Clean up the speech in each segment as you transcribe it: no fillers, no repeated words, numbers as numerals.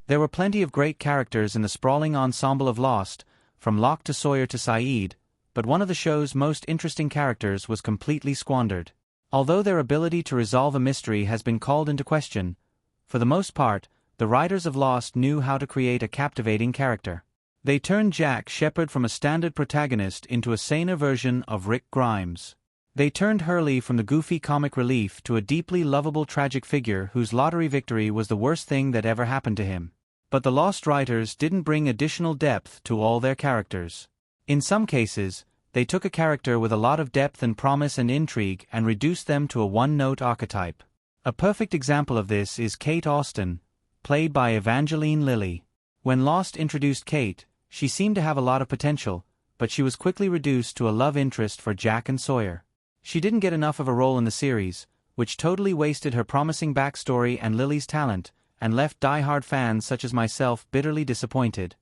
There were plenty of great characters in the sprawling ensemble of Lost, from Locke to Sawyer to Saeed, but one of the show's most interesting characters was completely squandered. Although their ability to resolve a mystery has been called into question, for the most part, the writers of Lost knew how to create a captivating character. They turned Jack Shephard from a standard protagonist into a saner version of Rick Grimes. They turned Hurley from the goofy comic relief to a deeply lovable tragic figure whose lottery victory was the worst thing that ever happened to him. But the Lost writers didn't bring additional depth to all their characters. In some cases, they took a character with a lot of depth and promise and intrigue and reduced them to a one-note archetype. A perfect example of this is Kate Austen, played by Evangeline Lilly. When Lost introduced Kate, she seemed to have a lot of potential, but she was quickly reduced to a love interest for Jack and Sawyer. She didn't get enough of a role in the series, which totally wasted her promising backstory and Lily's talent, and left die-hard fans such as myself bitterly disappointed.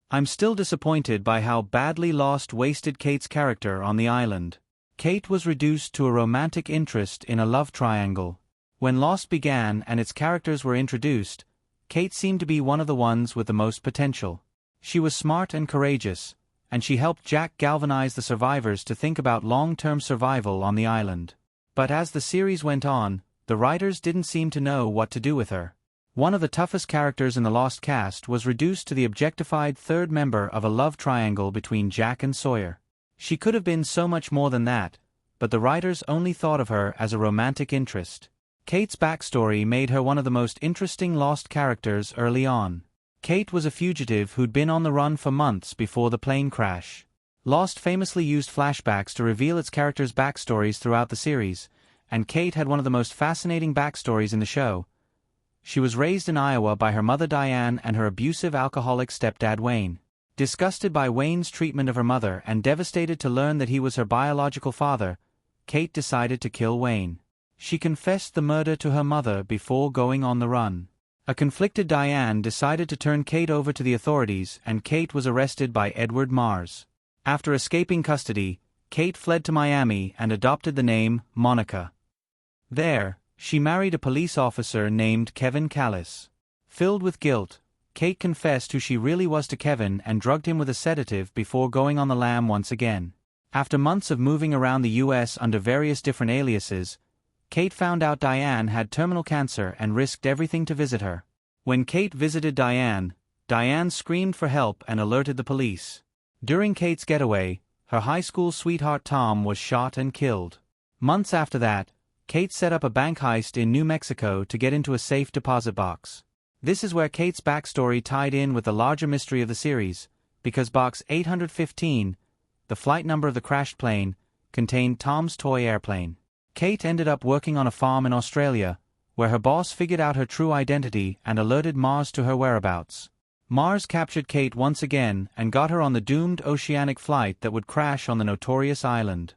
I'm still disappointed by how badly Lost wasted Kate's character on the island. Kate was reduced to a romantic interest in a love triangle. When Lost began and its characters were introduced, Kate seemed to be one of the ones with the most potential. She was smart and courageous, and she helped Jack galvanize the survivors to think about long-term survival on the island. But as the series went on, the writers didn't seem to know what to do with her. One of the toughest characters in the Lost cast was reduced to the objectified third member of a love triangle between Jack and Sawyer. She could have been so much more than that, but the writers only thought of her as a romantic interest. Kate's backstory made her one of the most interesting Lost characters early on. Kate was a fugitive who'd been on the run for months before the plane crash. Lost famously used flashbacks to reveal its characters' backstories throughout the series, and Kate had one of the most fascinating backstories in the show. She was raised in Iowa by her mother Diane and her abusive alcoholic stepdad Wayne. Disgusted by Wayne's treatment of her mother and devastated to learn that he was her biological father, Kate decided to kill Wayne. She confessed the murder to her mother before going on the run. A conflicted Diane decided to turn Kate over to the authorities, and Kate was arrested by Edward Mars. After escaping custody, Kate fled to Miami and adopted the name Monica. There, she married a police officer named Kevin Callis. Filled with guilt, Kate confessed who she really was to Kevin and drugged him with a sedative before going on the lam once again. After months of moving around the U.S. under various different aliases, Kate found out Diane had terminal cancer and risked everything to visit her. When Kate visited Diane, Diane screamed for help and alerted the police. During Kate's getaway, her high school sweetheart Tom was shot and killed. Months after that, Kate set up a bank heist in New Mexico to get into a safe deposit box. This is where Kate's backstory tied in with the larger mystery of the series, because Box 815, the flight number of the crashed plane, contained Tom's toy airplane. Kate ended up working on a farm in Australia, where her boss figured out her true identity and alerted Mars to her whereabouts. Mars captured Kate once again and got her on the doomed oceanic flight that would crash on the notorious island.